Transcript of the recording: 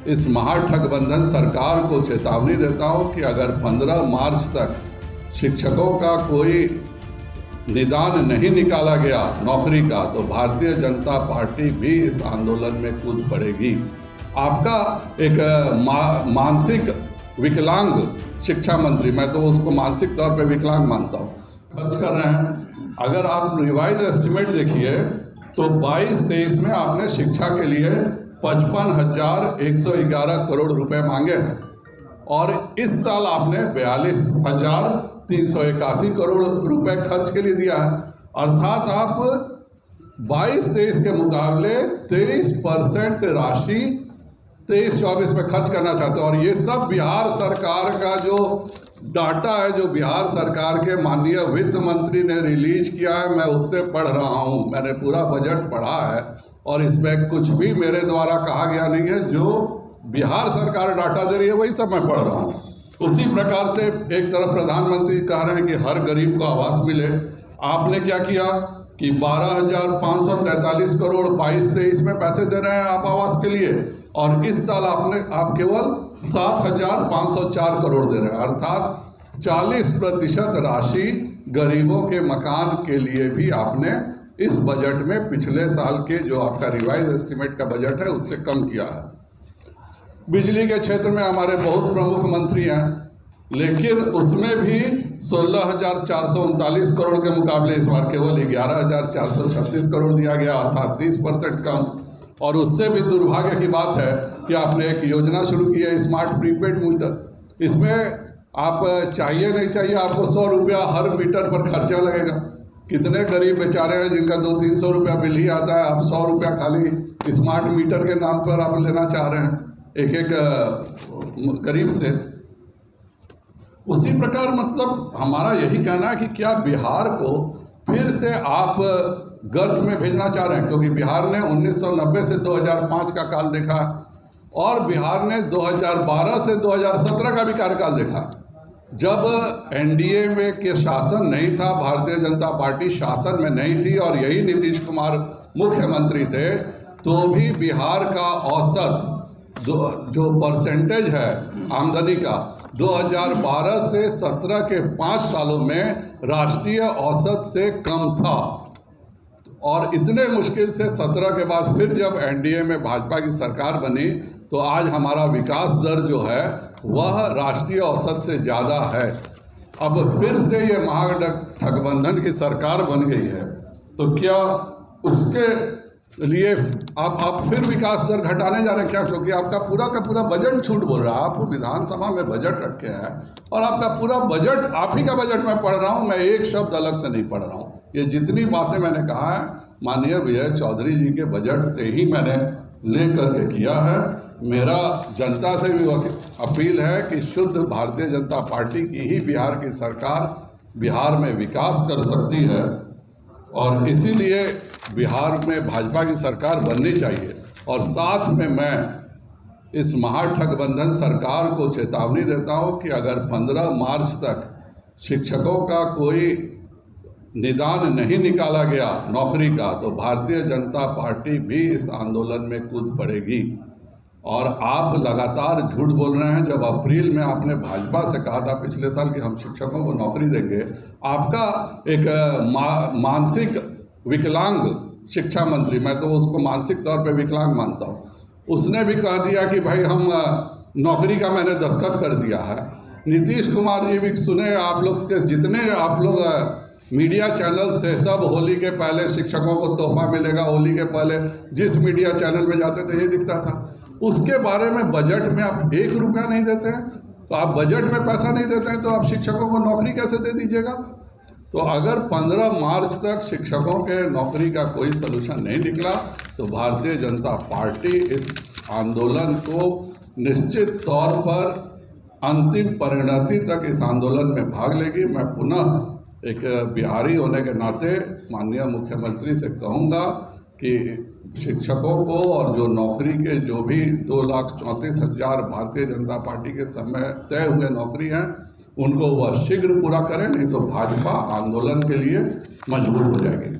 इस महागठबंधन सरकार को चेतावनी देता हूं कि अगर 15 मार्च तक शिक्षकों का कोई निदान नहीं निकाला गया नौकरी का, तो भारतीय जनता पार्टी भी इस आंदोलन में कूद पड़ेगी। आपका एक मानसिक विकलांग शिक्षा मंत्री, मैं तो उसको मानसिक तौर पे विकलांग मानता हूँ, खर्च कर रहे हैं। अगर आप रिवाइज एस्टिमेट देखिए तो 22-23 में आपने शिक्षा के लिए 55,111 करोड़ रुपए मांगे हैं और इस साल आपने 42,381 करोड़ रुपए खर्च के लिए दिया है। अर्थात आप 22-23 के मुकाबले 23% राशि 23-24 में खर्च करना चाहते हैं। और ये सब बिहार सरकार का जो डाटा है, जो बिहार सरकार के माननीय वित्त मंत्री ने रिलीज किया है, मैं उससे पढ़ रहा हूँ। मैंने पूरा बजट पढ़ा है और इसमें कुछ भी मेरे द्वारा कहा गया नहीं है। जो बिहार सरकार डाटा दे रही है वही सब मैं पढ़ रहा हूँ। उसी प्रकार से एक तरफ प्रधानमंत्री कह रहे हैं कि हर गरीब को आवास मिले। आपने क्या किया कि 12,543 करोड़ 22-23 में पैसे दे रहे हैं आप आवास के लिए, और इस साल आप केवल 7,504 करोड़ दे रहे हैं। अर्थात 40% राशि गरीबों के मकान के लिए भी आपने इस बजट में पिछले साल के जो आपका रिवाइज एस्टिमेट का बजट है उससे कम किया है। बिजली के क्षेत्र में हमारे बहुत प्रमुख मंत्री हैं, लेकिन उसमें भी 16,439 करोड़ के मुकाबले इस बार केवल 11,436 करोड़ दिया गया, अर्थात 30% कम। और उससे भी दुर्भाग्य की बात है कि आपने एक योजना शुरू की है स्मार्ट प्रीपेड मीटर। इसमें आप चाहिए नहीं चाहिए आपको 100 रुपया हर मीटर पर खर्चा लगेगा। कितने गरीब बेचारे हैं जिनका 200-300 रुपया बिल ही आता है, आप 100 रुपया खाली स्मार्ट मीटर के नाम पर आप लेना चाह रहे हैं एक गरीब से। उसी प्रकार मतलब हमारा यही कहना है कि क्या बिहार को फिर से आप गर्त में भेजना चाह रहे हैं, क्योंकि बिहार ने 1990 से 2005 का काल देखा और बिहार ने 2012 से 2017 का भी कार्यकाल देखा। जब एनडीए में के शासन नहीं था, भारतीय जनता पार्टी शासन में नहीं थी और यही नीतीश कुमार मुख्यमंत्री थे, तो भी बिहार का औसत जो परसेंटेज है आमदनी का 2012 से 17 के 5 सालों में राष्ट्रीय औसत से कम था। और इतने मुश्किल से 17 के बाद फिर जब एनडीए में भाजपा की सरकार बनी तो आज हमारा विकास दर जो है वह राष्ट्रीय औसत से ज़्यादा है। अब फिर से ये महागठबंधन की सरकार बन गई है, तो क्या उसके लिए आप फिर विकास दर घटाने जा रहे हैं क्या? क्योंकि आपका पूरा का पूरा बजट झूठ बोल रहा है। आप विधानसभा में बजट रखे हैं और आपका पूरा बजट, आप ही का बजट मैं पढ़ रहा हूं, मैं एक शब्द अलग से नहीं पढ़ रहा हूं। ये जितनी बातें मैंने कहा है माननीय विजय चौधरी जी के बजट से ही मैंने ले करके किया है। मेरा जनता से भी अपील है कि शुद्ध भारतीय जनता पार्टी की ही बिहार की सरकार बिहार में विकास कर सकती है और इसीलिए बिहार में भाजपा की सरकार बननी चाहिए। और साथ में मैं इस महागठबंधन सरकार को चेतावनी देता हूं कि अगर 15 मार्च तक शिक्षकों का कोई निदान नहीं निकाला गया नौकरी का, तो भारतीय जनता पार्टी भी इस आंदोलन में कूद पड़ेगी। और आप लगातार झूठ बोल रहे हैं। जब अप्रैल में आपने भाजपा से कहा था पिछले साल कि हम शिक्षकों को नौकरी देंगे, आपका एक मानसिक विकलांग शिक्षा मंत्री, मैं तो उसको मानसिक तौर पे विकलांग मानता हूँ, उसने भी कह दिया कि भाई हम नौकरी का मैंने दस्तखत कर दिया है। नीतीश कुमार जी भी सुने, आप लोग के जितने आप लोग मीडिया चैनल से सब होली के पहले शिक्षकों को तोहफा मिलेगा, होली के पहले जिस मीडिया चैनल में जाते थे ये दिखता था। उसके बारे में बजट में आप 1 रुपया नहीं देते हैं, तो आप बजट में पैसा नहीं देते हैं तो आप शिक्षकों को नौकरी कैसे दे दीजिएगा? तो अगर 15 मार्च तक शिक्षकों के नौकरी का कोई सलूशन नहीं निकला तो भारतीय जनता पार्टी इस आंदोलन को निश्चित तौर पर अंतिम परिणति तक इस आंदोलन में भाग लेगी। मैं पुनः एक बिहारी होने के नाते माननीय मुख्यमंत्री से कहूँगा कि शिक्षकों को और जो नौकरी के जो भी 2,34,000 भारतीय जनता पार्टी के समय तय हुए नौकरी हैं उनको वह शीघ्र पूरा करें, नहीं तो भाजपा आंदोलन के लिए मजबूर हो जाएगी।